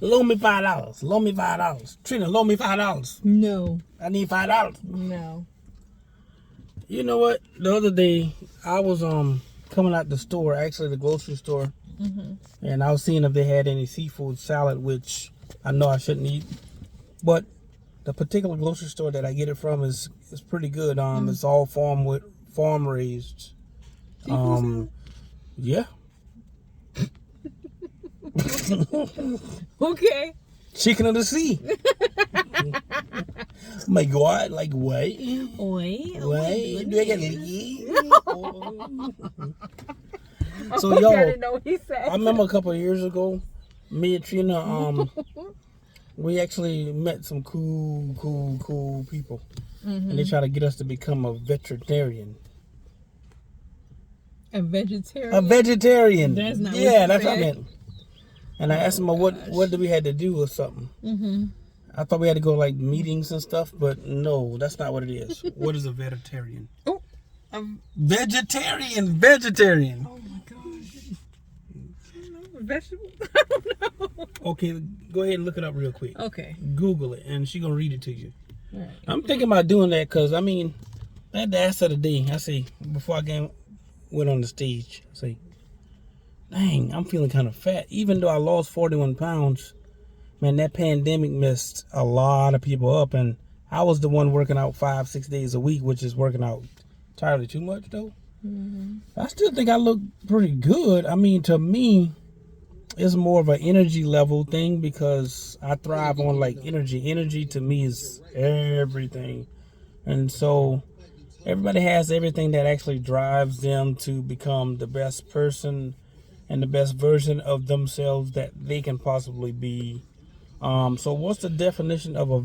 Loan me $5. Loan me $5. Trina, loan me $5. No. I need $5. No. You know what? The other day, I was coming out the store, actually the grocery store, and I was seeing if they had any seafood salad, which I know I shouldn't eat, but the particular grocery store that I get it from is pretty good. It's all farm raised. Yeah. Okay. Chicken of the sea. My God, like what? Wait. Do I get it? So I yo, didn't know what he said. I remember a couple of years ago, me and Trina, we actually met some cool people, and they try to get us to become a vegetarian. A vegetarian? A vegetarian. That's not what yeah, you that's what I said. meant. And I asked them what do we had to do or something. I thought we had to go like meetings and stuff, but no, that's not what it is. What is a vegetarian? Oh, Vegetarian. Oh my gosh. Vegetable? I don't know. Okay, go ahead and look it up real quick. Okay. Google it, and she gonna read it to you. All right. I'm thinking about doing that because I mean, that the ass of the day. I say before I went on the stage. I say, dang, I'm feeling kind of fat. Even though I lost 41 pounds, man, that pandemic messed a lot of people up, and I was the one working out 5-6 days a week, which is working out entirely too much though. I still think I look pretty good. I mean, to me, it's more of an energy level thing because I thrive on like energy. Energy to me is everything. And so everybody has everything that actually drives them to become the best person and the best version of themselves that they can possibly be. So what's the definition of a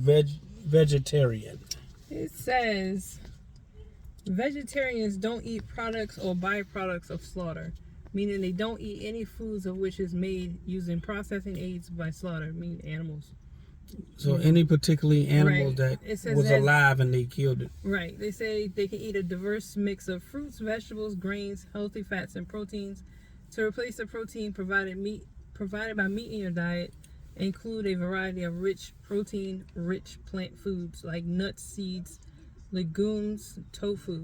vegetarian? It says vegetarians don't eat products or byproducts of slaughter, meaning they don't eat any foods of which is made using processing aids by slaughter, meaning animals. So any particularly animal Right. that It says was that- alive and they killed it. Right. They say they can eat a diverse mix of fruits, vegetables, grains, healthy fats, and proteins. To replace the protein provided by meat in your diet, include a variety of protein-rich plant foods like nuts, seeds, legumes, tofu.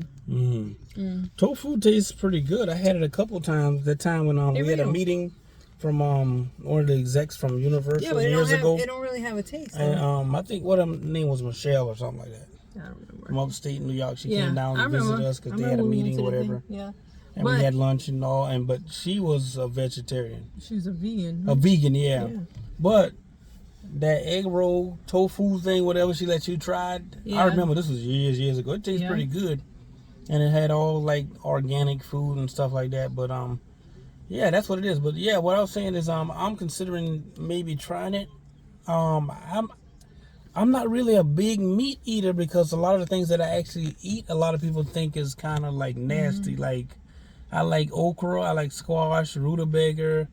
Tofu tastes pretty good. I had it a couple times. That time when we had a real. meeting from one of the execs from Universal Yeah, but years ago. it don't really have a taste. And I think what her name was Michelle or something like that. I don't remember. From upstate New York. She Yeah, came down I to visit remember. us because I they had a remember we meeting or went to the whatever. thing. Yeah. And But- we had lunch and all. But she was a vegetarian. She's a vegan. A vegan, yeah. Yeah. But that egg roll tofu thing, whatever she let you try, Yeah. I remember this was years ago. It tastes Yeah. pretty good, and it had all like organic food and stuff like that. But yeah, that's what it is. But yeah, what I was saying is I'm considering maybe trying it. I'm not really a big meat eater because a lot of the things that I actually eat, a lot of people think is kind of like nasty. Like I like okra, I like squash, rutabaga.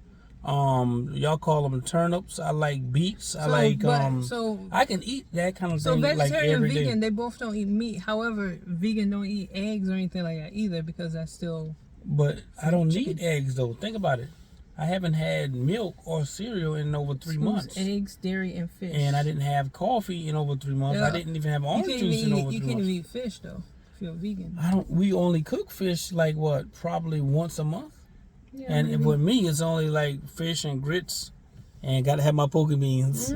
Y'all call them turnips. I like beets. I like I can eat that kind of So thing like vegetarian every and day. vegan, they both don't eat meat. However, vegan don't eat eggs or anything like that either because that's still. But I don't need eggs though. Think about it. I haven't had milk or cereal in over 3 months. Eggs, dairy, and fish. And I didn't have coffee in over 3 months. Yeah. I didn't even have orange juice in over 3 You months. can't even eat fish though if you're a vegan. We only cook fish like what? Probably once a month. Yeah, And maybe. with me, it's only like fish and grits, and gotta have my poke beans.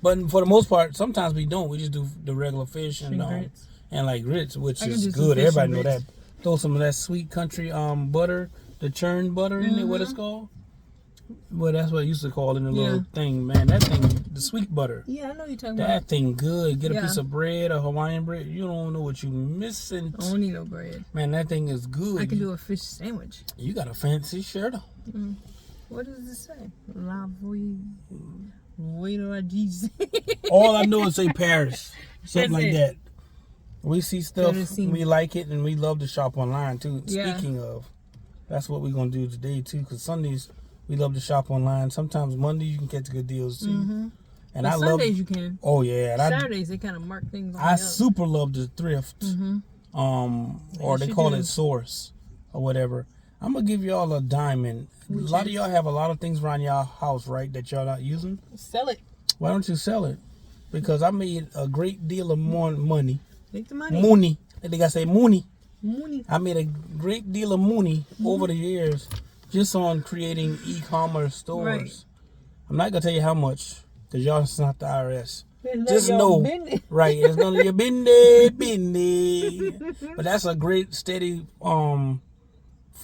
But for the most part, sometimes we don't. We just do the regular fish and grits. and like grits, which I can is just do good. fish Everybody and know grits. that. Throw some of that sweet country butter, the churned butter in it. What it's called? Well, that's what I used to call it in the little thing. Man, that thing, the sweet butter. Yeah, I know you're talking about. That thing good. Get a Yeah. piece of bread, a Hawaiian bread. You don't know what you missing. I don't need no bread. Man, that thing is good. I can do a fish sandwich. You got a fancy shirt on. What does it say? La voix Jesus. All I know is say Paris. Something That's like it. that. We see stuff, Better see. we like it, and we love to shop online too. Yeah. Speaking of, that's what we're going to do today too, because Sundays, we love to shop online. Sometimes Monday you can catch good deals too. And I love. Sundays you can. Oh yeah, and Saturdays they kind of mark things on I up. super love the thrift. Or they should call do. it Source or whatever. I'm gonna give y'all a diamond. Which A lot of is? y'all have a lot of things around y'all house, right, that y'all not using. Sell it. Why don't you sell it? Because I made a great deal of more money. Make the money. Money. I think I say money. Money. I made a great deal of money over the years just on creating e-commerce stores. Right. I'm not gonna tell you how much, because y'all is not the IRS. It's Just none of y'all know, business. right? It's none of your business. But that's a great steady form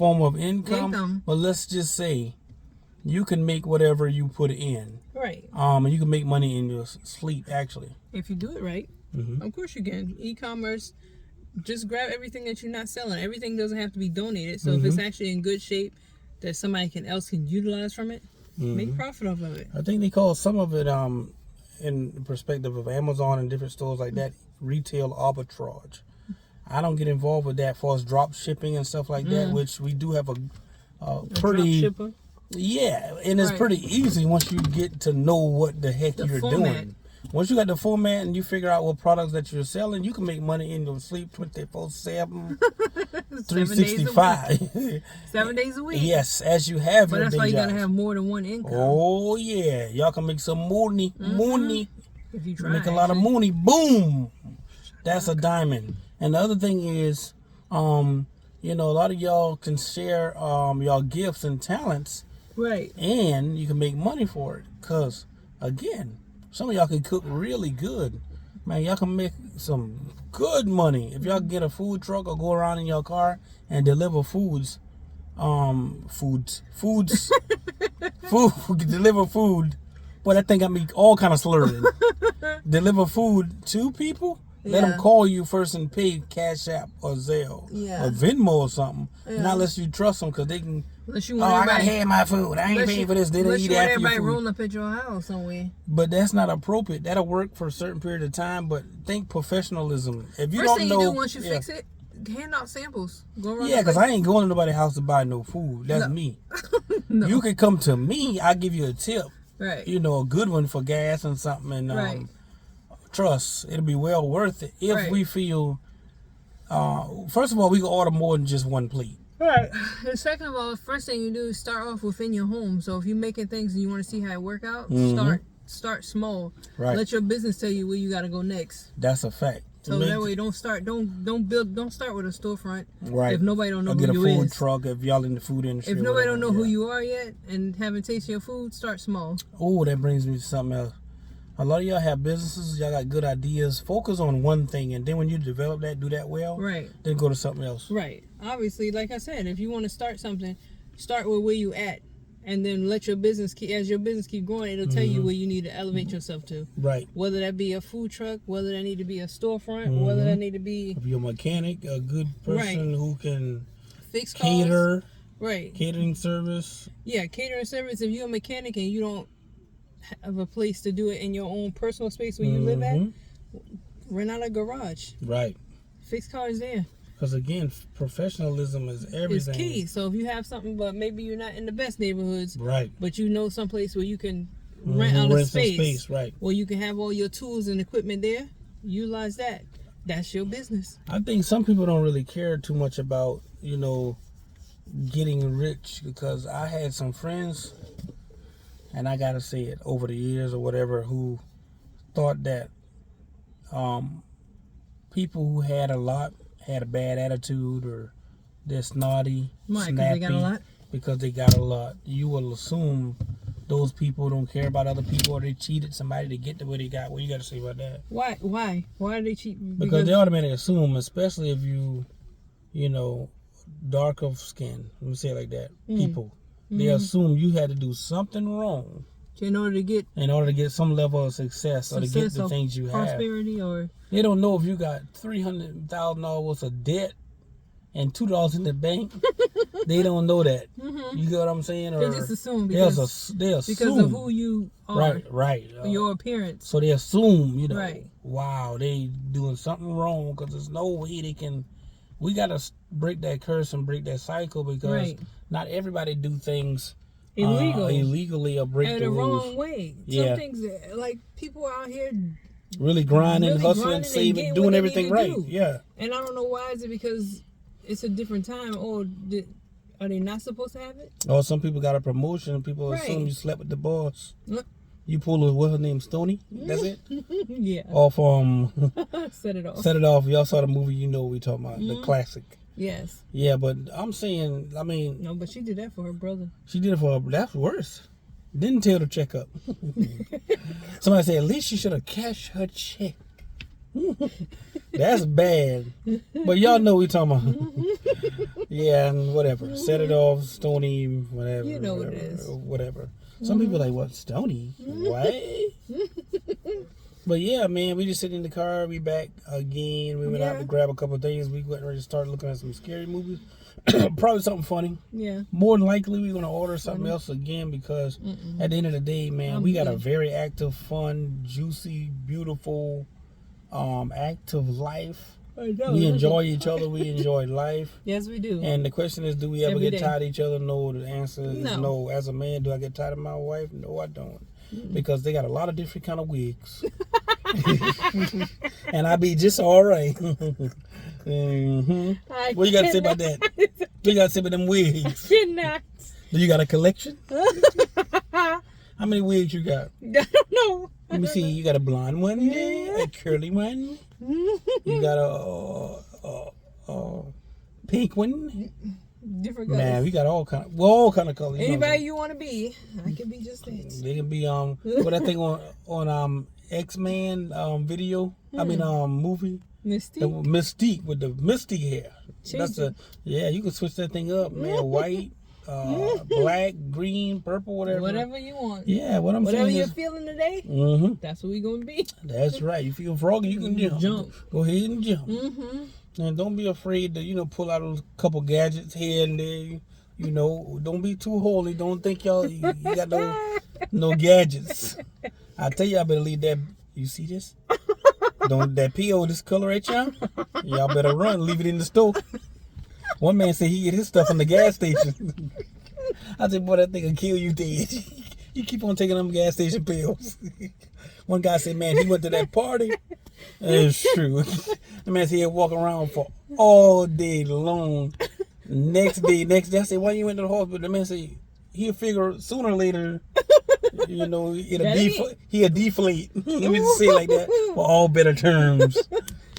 of income. But let's just say you can make whatever you put in. Right. And you can make money in your sleep, actually. If you do it right, of course you can. E-commerce, just grab everything that you're not selling. Everything doesn't have to be donated. So if it's actually in good shape that somebody else can utilize from it, make profit off of it. I think they call some of it, in the perspective of Amazon and different stores like that, retail arbitrage. I don't get involved with that for us drop shipping and stuff like that, which we do have a pretty... Drop shipper. Yeah, and it's pretty easy once you get to know what the heck you're doing. Once you got the format and you figure out what products that you're selling, you can make money in your sleep 24/7, 365. 7 days a week. Yes, as you have But your that's day why you jobs. gotta have more than one income. Oh yeah, y'all can make some money, money. If you try. Make a lot of money. Boom. That's a diamond. And the other thing is, you know, a lot of y'all can share y'all gifts and talents, Right. and you can make money for it. Cause again, some of y'all can cook really good. Man, y'all can make some good money if y'all get a food truck or go around in your car and deliver foods. Deliver food. Boy, that thing got me all kind of slurred. Deliver food to people. Let them call you first and pay Cash App or Zelle or Venmo or something. Not unless you trust them, because they can. Unless you Oh, want I gotta everybody, have my food. I ain't paying for this. They don't eat after your everybody food. rolling up at your house somewhere. But that's not appropriate. That'll work for a certain period of time. But think professionalism. If you First don't thing know, you do once you fix it, hand out samples. Go around. Yeah, because I ain't going to nobody's house to buy no food. That's me. No. You can come to me. I give you a tip. Right. You know, a good one for gas and something. And trust, it'll be well worth it if we feel. First of all, we can order more than just one plate. Right. And second of all, the first thing you do is start off within your home. So if you're making things and you want to see how it work out, start small. Right. Let your business tell you where you got to go next. That's a fact. So that way, don't start with a storefront. Right. If nobody don't know or who get you a food is. truck if y'all in the food industry. If or nobody whatever, don't know who you are yet and haven't tasted your food, start small. Oh, that brings me to something else. A lot of y'all have businesses, y'all got good ideas. Focus on one thing, and then when you develop that, do that well, Right. then go to something else. Right. Obviously, like I said, if you want to start something, start with where you at, and then let your business as your business keep growing, it'll tell you where you need to elevate yourself to. Right. Whether that be a food truck, whether that need to be a storefront, whether that need to be If you're a mechanic, a good person who can fixed cater, costs. Right. catering service. Yeah, catering service. If you're a mechanic and you don't have a place to do it in your own personal space where you live at, rent out a garage. Right. Fix cars there. Because again, professionalism is everything. It's key. So if you have something, but maybe you're not in the best neighborhoods, Right. but you know someplace where you can rent out a Rent some space, space, right. where you can have all your tools and equipment there, utilize that. That's your business. I think some people don't really care too much about, you know, getting rich, because I had some friends, and I gotta say it, over the years or whatever, who thought that people who had a lot had a bad attitude, or they're snotty, Why? 'Cause snappy, they got a lot? because they got a lot. You will assume those people don't care about other people, or they cheated somebody to get to where they got. What you got to say about that? Why? Why are they cheap? Because they automatically assume, especially if you know, dark of skin. Let me say it like that. People, they assume you had to do something wrong in order to get some level of success or to get the things you have. prosperity, or They don't know if you got $300,000 worth of debt and $2 in the bank. They don't know that. You get what I'm saying? Or they just assume they assume because of who you are, right. your appearance. So they assume, you know, Right. wow, they doing something wrong, because there's no way they can. We gotta break that curse and break that cycle, because not everybody do things illegally or break the rules. wrong way. Yeah. Some things, like people out here Really grinding, hustling, grinding and saving, getting doing what they everything need to right. do. Yeah. And I don't know why. Is it because it's a different time, or Are they not supposed to have it? Or some people got a promotion and people assume Right. you slept with the boss. Look. You pull a, what's her name, Stoney? That's it? Yeah. Off Set it off. Set It Off. Y'all saw the movie, you know what we talking about. The classic. Yes. Yeah, but I'm saying, I mean, No, but she did that for her brother. she did it for her. That's worse. Didn't tell to check up. Somebody said, at least she should have cashed her check. That's bad. But y'all know what we talking about. Yeah, and whatever. Set It Off, Stoney, whatever. You know whatever, what it is. Whatever. Some people are like, what, Stoney? What? But yeah, man, we just sitting in the car. We back again. We went out to grab a couple of things. We went ready to start looking at some scary movies. Probably something funny. Yeah. More than likely, we're going to order something else again because at the end of the day, man, we got a very active, fun, juicy, beautiful, active life. I know. We enjoy each other. We enjoy life. Yes, we do. And the question is, do we ever Every get day. tired of each other? No. The answer is No. no. As a man, do I get tired of my wife? No, I don't. Because they got a lot of different kind of wigs. And I be just all right. What you got to say about that? What you got to say about them wigs? Cannot. Do you got a collection? How many wigs you got? I don't know. Let me see. You got a blonde one, a curly one. You got a pink one. Different colors. Man, we got all kind of colors. You know what I'm Anybody saying? you want to be, I can be just that. They can be what I think on X-Men video. I mean movie. The Mystique. Mystique with the Mystique hair. Change That's yeah. You can switch that thing up, man. White, black, green, purple, whatever. Whatever you want. Yeah, what I'm Whatever saying you're is. feeling today, That's what we gonna be. That's right. You feel froggy, you can jump. Jump. Go ahead and jump. Mm-hmm. And don't be afraid to, pull out a couple gadgets here and there. Don't be too holy. Don't think you got no gadgets. I tell you, I better leave that. You see this? Don't that PO this color at y'all? Y'all better run. Leave it in the store. One man said he get his stuff from the gas station. I said, boy, that thing will kill you dead. You keep on taking them gas station pills. One guy said, man, he went to that party. It's true. The man said he'd walk around for all day long. Next day, I said, why you went to the hospital? The man said, he'll figure sooner or later, he'll deflate. Let me just say it like that for all better terms.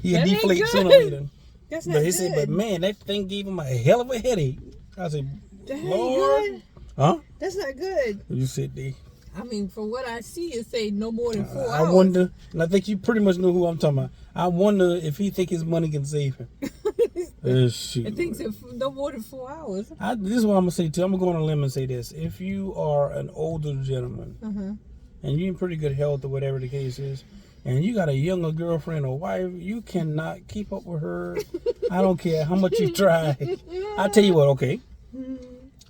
He'll That ain't deflate good. sooner or later. That's not But he good. said, but man, that thing gave him a hell of a headache. I said, That ain't Lord. good. Huh? That's not good. You sit there. I mean, from what I see, it say no more than 4 I hours. wonder, and I think you pretty much know who I'm talking about. I wonder if he think his money can save him. Shoot. It thinks it no more than 4 hours. This is what I'm gonna say too. I'm gonna go on a limb and say this: if you are an older gentleman and you're in pretty good health or whatever the case is, and you got a younger girlfriend or wife, you cannot keep up with her. I don't care how much you try. I tell you what, okay.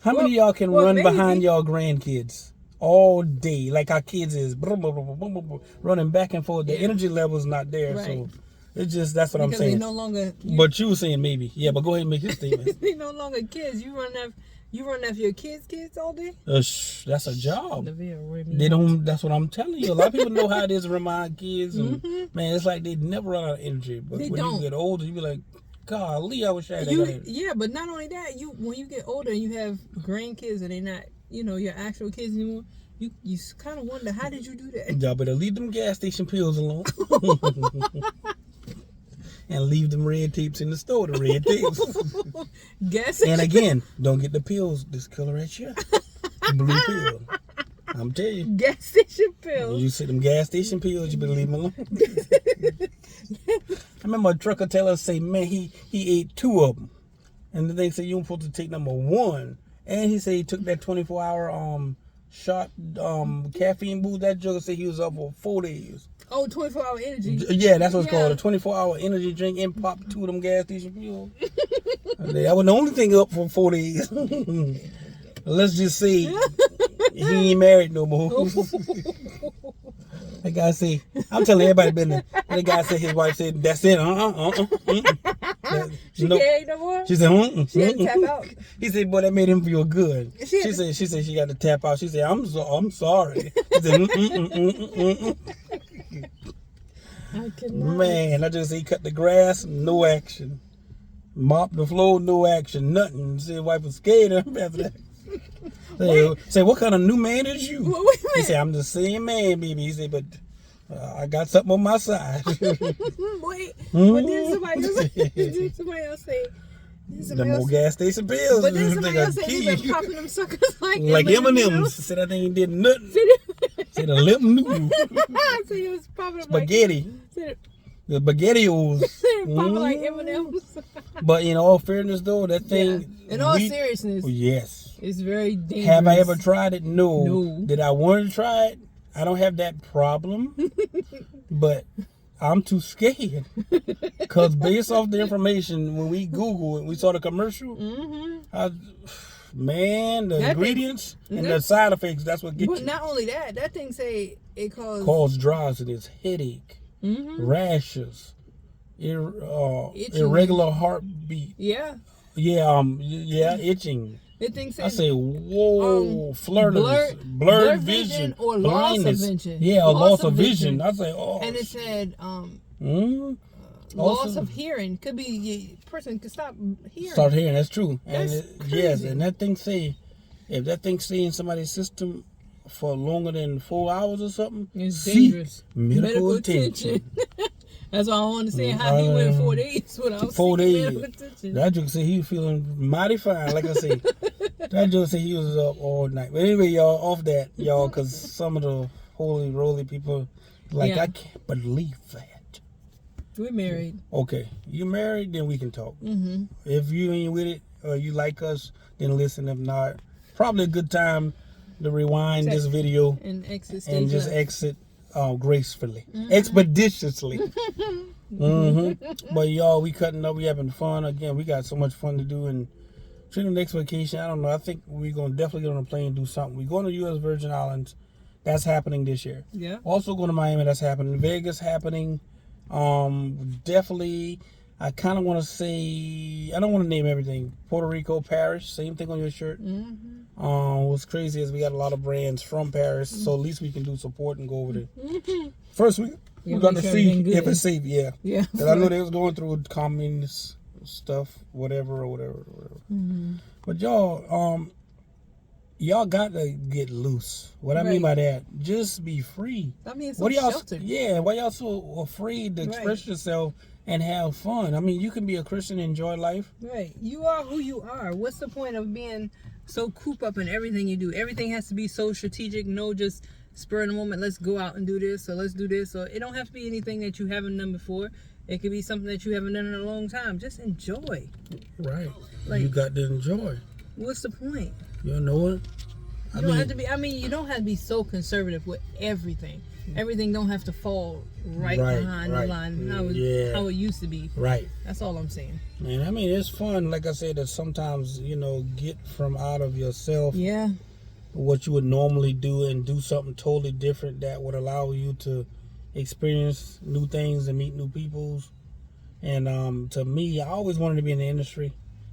How many of y'all can run behind y'all grandkids all day, like our kids is running back and forth? The energy level is not there, Right. so it's just that's what Because I'm saying. they no longer. But you were saying maybe, yeah. But go ahead and make your statement. They no longer kids. You run after your kids all day. That's a job. They They don't. That's what I'm telling you. A lot of people know how it is to remind kids, and man, it's like they never run out of energy. But They when don't. you get older, you be like, golly, I wish I had that energy. Yeah, but not only that, when you get older and you have grandkids and they're not, your actual kids anymore, you kind of wonder, how did you do that? Y'all better leave them gas station pills alone. And leave them red tapes in the store, the red tapes. Gas And again, don't get the pills this color at you. Blue pill. I'm telling you. gas station pills. You see them gas station pills, you better leave them alone. I remember a trucker tell us, say, man, he ate 2 of them. And then they say you don't supposed to take number 1. And he said he took that 24-hour shot caffeine boost. That joker said he was up for 4 days. Oh, 24-hour energy. Yeah, that's what it's called. A 24-hour energy drink and pop 2 of them gas station pills. That was the only thing up for 4 days. Let's just say he ain't married no more. That guy say, I'm telling everybody business. That guy said his wife said, that's it. She can't no more. She said, She had to tap out. He said, boy, that made him feel good. She She said she got to tap out. She said, I'm sorry. He said, I cannot. Man, I just say he cut the grass, no action. Mop the floor, no action, nothing. Said wife was scared after that. Say, what kind of new man is you? He said, I'm the same man, baby. He said, but I got something on my side. Wait, but then somebody else say, the more gas station bills. But then somebody else said he been popping them suckers like M&M's. Said I think he did nothing. Said a lip noodle. So he was popping them spaghetti. The spaghettios. Popping like M&M's. But in all fairness, though, that thing. In all seriousness. Yes. It's very dangerous. Have I ever tried it? No. Did I want to try it? I don't have that problem. But I'm too scared. Because based off the information, when we Google it, we saw the commercial. Man, the ingredients and the side effects, that's what gets you. But not only that, that thing say it causes drowsiness, headache, rashes, irregular heartbeat. Yeah. Yeah, itching. It thinks I say, whoa, blurred vision, or blindness. Loss of vision. Yeah, loss of vision. I say, oh. And it said, loss of hearing. Could be a person could stop hearing. Start hearing, that's true. That's and yes, and that thing say, if that thing stay in somebody's system for longer than 4 hours or something, it's dangerous. Medical attention. That's why I want to say how he went 4 days without 4 days. medical attention. That joke said he was feeling mighty fine. Like I say, that joke said he was up all night. But anyway, y'all, off that, y'all, because some of the holy roly people, like, I can't believe that. We're married. Okay, you married, then we can talk. If you ain't with it or you like us, then listen. If not, probably a good time to rewind this video and exit and just exit gracefully, expeditiously. But y'all, we cutting up, we having fun. Again, we got so much fun to do. And to the next vacation, I don't know, I think we're going to definitely get on a plane and do something. We're going to U.S. Virgin Islands. That's happening this year. Yeah. Also going to Miami. That's happening. Vegas happening. Definitely, I kind of want to say, I don't want to name everything. Puerto Rico, Paris, same thing on your shirt. What's crazy is we got a lot of brands from Paris, so at least we can do support and go over there. First, we got to see if it's safe. Yeah. Because I know they was going through communist stuff, whatever. But y'all, y'all got to get loose. What I mean by that, just be free. I mean, what y'all sheltered. Yeah, why y'all so afraid to express yourself and have fun? I mean, you can be a Christian and enjoy life. Right. You are who you are. What's the point of being so cooped up in everything you do? Everything has to be so strategic. No, just spur in the moment. Let's go out and do this, or let's do this. Or it don't have to be anything that you haven't done before. It could be something that you haven't done in a long time. Just enjoy. Right. Like, you got to enjoy. What's the point? You know what? You don't have to be. I mean, you don't have to be so conservative with everything. Everything don't have to fall right behind the line how it used to be. Right. That's all I'm saying. Man, I mean, it's fun. Like I said, that sometimes get from out of yourself. Yeah. What you would normally do and do something totally different that would allow you to experience new things and meet new peoples. And to me, I always wanted to be in the industry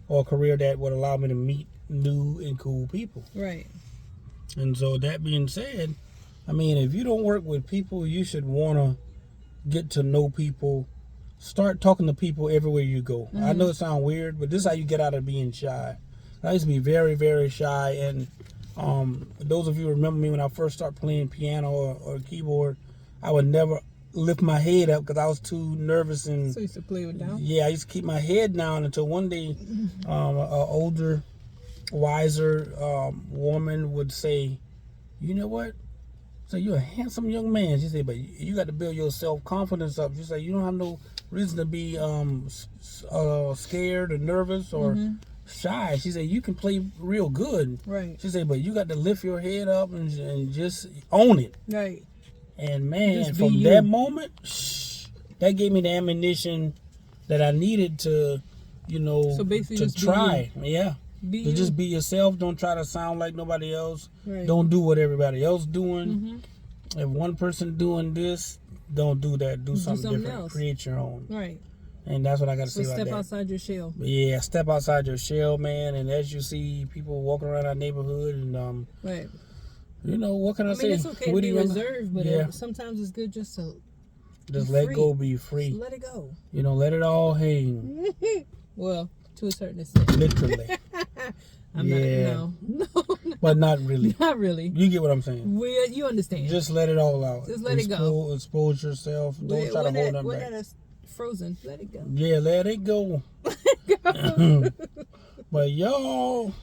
or a career that would allow me to meet new and cool people. Right. And so that being said, I mean, if you don't work with people, you should want to get to know people. Start talking to people everywhere you go. I know it sounds weird, but this is how you get out of being shy. I used to be very, very shy. And those of you who remember me when I first started playing piano or keyboard, I would never lift my head up because I was too nervous. And so you used to play it down? Yeah, I used to keep my head down until one day an older, wiser woman would say, you know what? So you're a handsome young man. She said, but you got to build your self-confidence up. She said, you don't have no reason to be scared or nervous or shy. She said, you can play real good. Right. She said, but you got to lift your head up and just own it. Right. And man, from that moment, that gave me the ammunition that I needed to, so basically to try. Yeah. Just be yourself. Don't try to sound like nobody else. Right. Don't do what everybody else doing. If one person doing this, don't do that. Do something different. Else. Create your own. Right. And that's what I got to say about that. Step outside your shell. Yeah, step outside your shell, man. And as you see people walking around our neighborhood and right. What can I say? It's okay to be reserved, but sometimes it's good just to let go, be free. Just let it go. Let it all hang. Well, to a certain extent. Literally. I'm Yeah. No, But not really. not really. You get what I'm saying. You understand. Just let it all out. Just let it go. Expose yourself. Don't try to hold them when back. that is frozen, let it go. Yeah, let it go. But y'all,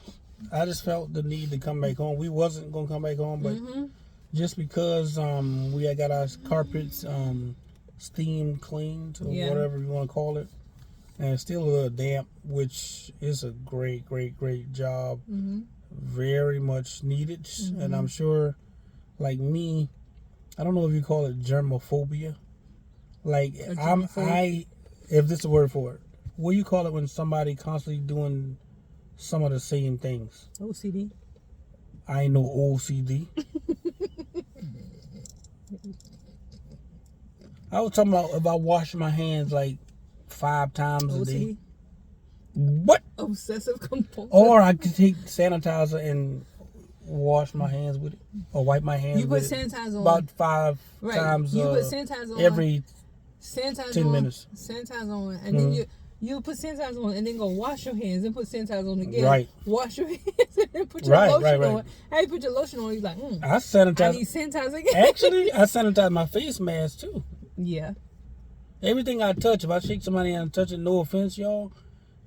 I just felt the need to come back home. We wasn't gonna come back home, but just because we had got our carpets steam cleaned or whatever you want to call it, and it's still a little damp, which is a great job. Very much needed. And I'm sure, like me, I don't know if you call it germophobia. Like if this is a word for it, what do you call it when somebody constantly doing some of the same things? OCD. I ain't no OCD. I was talking about if I wash my hands like 5 times a day. What? Obsessive compulsive. Or I could take sanitizer and wash my hands with it, or wipe my hands with it. You put sanitizer on about 5 times. You put sanitizer on every sanitizer 10 minutes. Sanitizer on, and then you put sanitizer on, and then go wash your hands, and put sanitizer on again. Right. Wash your hands, and then put your lotion on. How you put your lotion on? You like, I sanitize. I need sanitizer again. Actually, I sanitize my face mask too. Yeah. Everything I touch, if I shake somebody and touch it, no offense, y'all.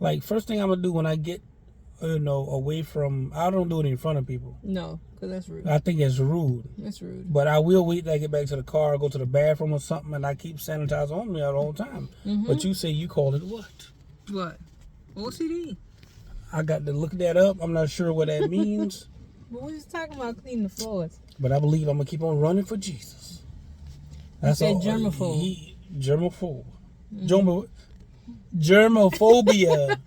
Like, first thing I'm gonna do when I get, away from, I don't do it in front of people. No, because that's rude. I think it's rude. That's rude. But I will wait till I get back to the car, go to the bathroom or something, and I keep sanitizer on me all the whole time. But you say you call it what? What? OCD. I got to look that up. I'm not sure what that means. But we're just talking about cleaning the floors. But I believe I'm gonna keep on running for Jesus. That's all. Germaphobe. Germaphobe. Germophobia.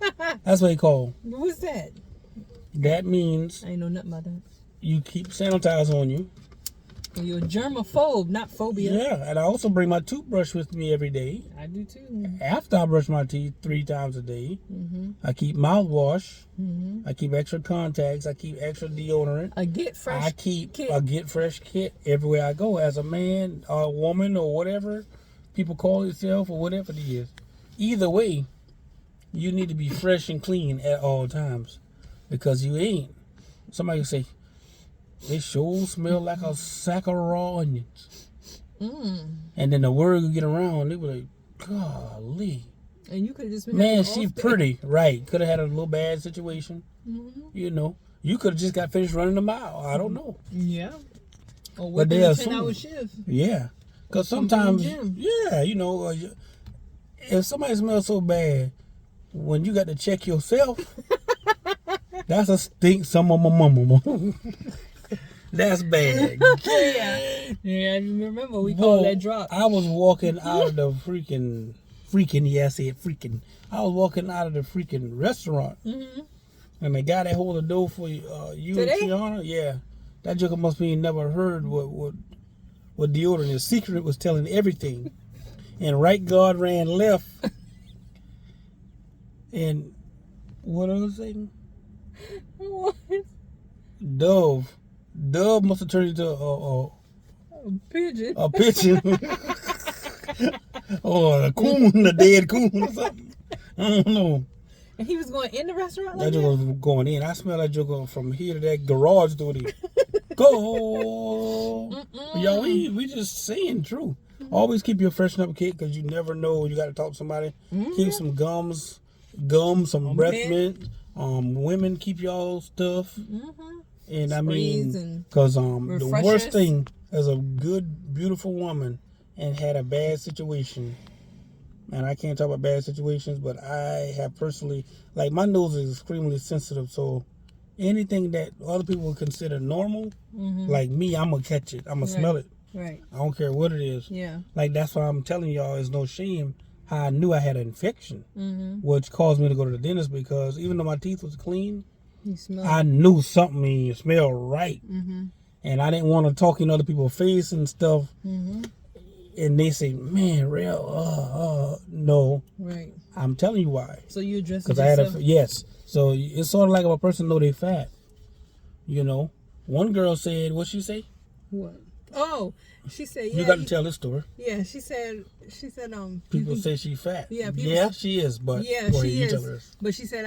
That's what he called. What's that? That means I ain't know nothing about that. You keep sanitizer on you. You're a germaphobe, not phobia. Yeah, and I also bring my toothbrush with me every day. I do too. After I brush my teeth 3 times a day, I keep mouthwash. I keep extra contacts. I keep extra deodorant. A Get Fresh I keep kit. a Get Fresh kit everywhere I go. As a man, or a woman, or whatever people call itself, or whatever it is. Either way, you need to be fresh and clean at all times, because you ain't. Somebody say, they sure smell like a sack of raw onions. And then the word would get around, they were like, golly. And you could have just been man, she pretty. Right. Could have had a little bad situation. You know. You could have just got finished running a mile. I don't know. Yeah. Or but they a assume. 10-hour shift. Yeah. Because sometimes, yeah, you know, if somebody smells so bad, when you got to check yourself, that's a stink some of my mama. That's bad. Yeah, I remember we called that drop. I was walking out of the freaking, yeah, I said freaking. I was walking out of the freaking restaurant. And the guy that hold the door for you and Tiana, yeah, that joker must be never heard what deodorant is. Secret was telling everything. And right guard ran left. And what was I saying? What? Dove must have turned into a pigeon. A pigeon. Or a coon, a dead coon or something. I don't know. And he was going in the restaurant like that? Joker was going in. I smell that joker from here to that garage door. Go! Y'all, we just saying true. Always keep your freshen up kit, because you never know when you got to talk to somebody. Keep some gum, some breath mint. Women, keep y'all stuff. And I mean, because the worst thing is a good, beautiful woman and had a bad situation. And I can't talk about bad situations, but I have personally, like, my nose is extremely sensitive. So anything that other people would consider normal, like me, I'm going to catch it. I'm going to smell it. Right. I don't care what it is. Yeah. Like, that's why I'm telling y'all, it's no shame how I knew I had an infection, which caused me to go to the dentist, because even though my teeth was clean, I knew something smelled right. And I didn't want to talk in other people's face and stuff. And they say, man, real, no. Right. I'm telling you why. So you addressed it yourself? Yes. So it's sort of like if a person know they fat. You know, one girl said, what'd she say? What? Oh, she said, yeah. You got to tell this story. Yeah, she said, People say she fat. Yeah, Yeah, she is, but yeah, boy, she you is. tell her this. But she said,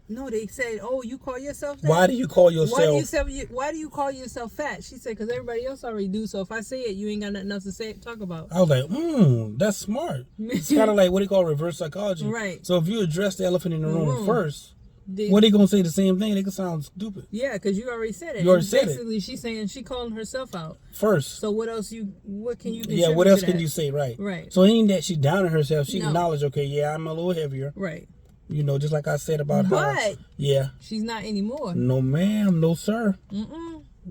no, they said, oh, you call yourself that? Why do you call yourself? Why do you call yourself fat? She said, because everybody else already do. So if I say it, you ain't got nothing else to talk about. I was like, that's smart. It's kind of like what they call reverse psychology. Right. So if you address the elephant in the room first, What they gonna say the same thing? They can sound stupid. Yeah, because you already said it. You already said it. Basically, she's saying she calling herself out first. So what else what can you? Yeah, what else can you say? Right. Right. So it ain't that she downing herself. She No. acknowledged, okay, yeah, I'm a little heavier. Right. You know, just like I said about But yeah, she's not anymore. no, ma'am, no, sir.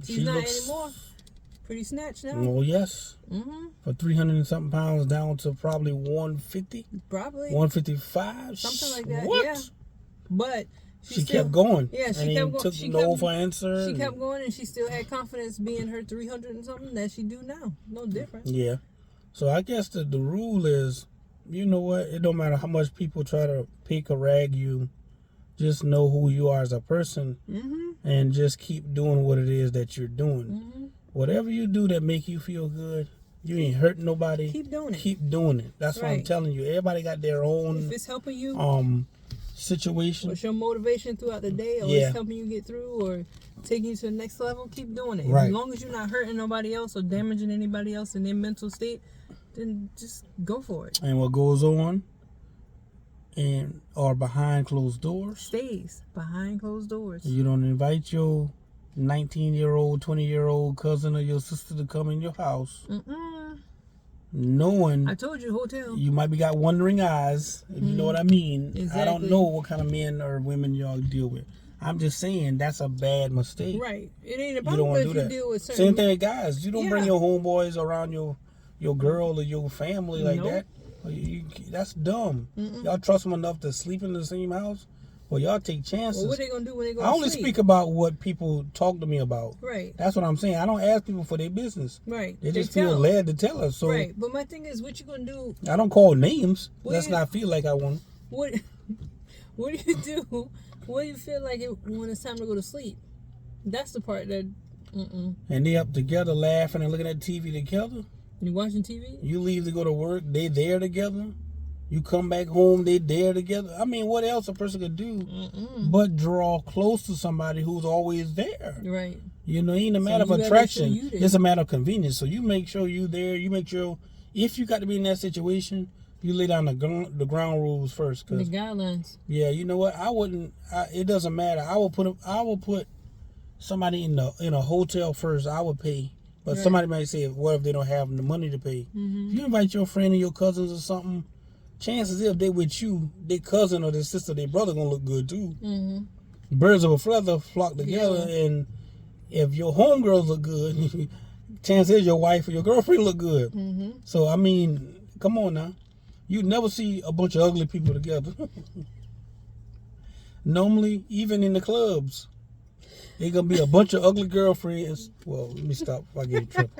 She's not anymore. Pretty snatched now. Oh yes. For 300 and something pounds down to probably 150. Probably 155. something like that. What? Yeah. But she kept going. Yeah, she kept going. Took no for answer. She kept going, and she still had confidence being her 300 and something that she do now. No different. Yeah. So I guess the rule is, you know what? It don't matter how much people try to pick or rag you. Just know who you are as a person, and just keep doing what it is that you're doing. Whatever you do that make you feel good, you ain't hurting nobody. Keep doing it. Keep doing it. That's what I'm telling you. Everybody got their own. If it's helping you, situation. What's your motivation throughout the day, or it's helping you get through, or taking you to the next level, keep doing it. Right. As long as you're not hurting nobody else or damaging anybody else in their mental state, then just go for it. And what goes on or behind closed doors stays behind closed doors. You don't invite your 19-year-old, 20-year-old cousin or your sister to come in your house. Knowing, I told you, hotel. You might be got wondering eyes, if you know what I mean. Exactly. I don't know what kind of men or women y'all deal with. I'm just saying that's a bad mistake. Right. It ain't about you don't if do you that. deal with certain. Same thing with guys. You don't bring your homeboys around your girl or your family like that. That's dumb. Y'all trust them enough to sleep in the same house? Well, y'all take chances. Well, what they gonna do when they go I only speak about what people talk to me about. Right. That's what I'm saying. I don't ask people for their business. Right. They just feel led to tell us. So right. But my thing is, what you gonna do? I don't call names. That's not feel like I want. What do you do? What do you feel like when it's time to go to sleep? That's the part that. And they up together laughing and looking at TV together. You watching TV? You leave to go to work. They there together. You come back home, they there together. I mean, what else a person could do but draw close to somebody who's always there? Right. You know, it ain't a matter of attraction. It's a matter of convenience. So you make sure you there. You make sure, if you got to be in that situation, you lay down the ground rules first. The guidelines. Yeah, you know what? I wouldn't. It doesn't matter. I will put somebody in a hotel first. I would pay. But somebody might say, what if they don't have the money to pay? If you invite your friend or your cousins or something, chances if they with you, their cousin or their sister, their brother gonna look good too. Birds of a feather flock together, and if your homegirls look good, chances your wife or your girlfriend look good. So I mean, come on now, you never see a bunch of ugly people together. Normally, even in the clubs, they gonna be a bunch of ugly girlfriends. Well, let me stop if I get in trouble.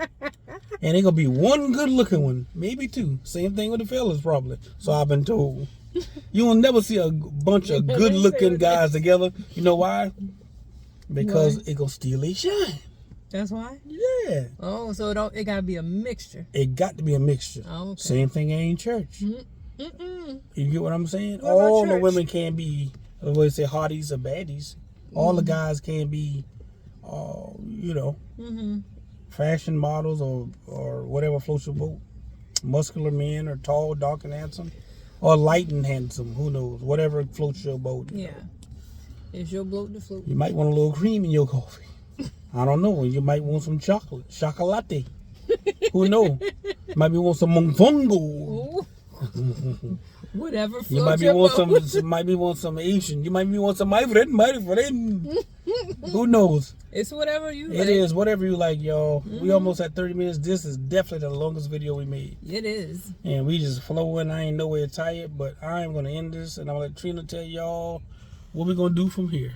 And they gonna be one good looking one, maybe two. Same thing with the fellas probably. So I've been told. You will never see a bunch of good looking guys together. You know why? Because it gonna steal their shine. That's why? Yeah. Oh, so it gotta be a mixture. It got to be a mixture. Oh, okay. Same thing in church. You get what I'm saying? What all the women can't be, what do they say, hotties or baddies. All the guys can't be, you know, fashion models or whatever floats your boat. Muscular men or tall, dark, and handsome. Or light and handsome. Who knows? Whatever floats your boat. Yeah. It's your boat to float. You might want a little cream in your coffee. I don't know. You might want some chocolate. Chocolate. Who knows? Might be want some monfongo. Whatever. You might be want some Asian. You might be want some my friend. Who knows? It's whatever you like. It is whatever you like, y'all. We almost at 30 minutes. This is definitely the longest video we made. It is. And we just flowing. I ain't nowhere tired, but I'm gonna end this, and I'm gonna let Trina tell y'all what we're gonna do from here.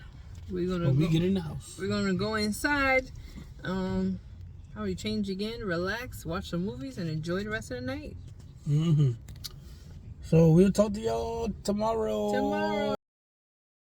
We're gonna we get in the house. We're gonna go inside. How we change again, relax, watch some movies, and enjoy the rest of the night. So we'll talk to y'all tomorrow.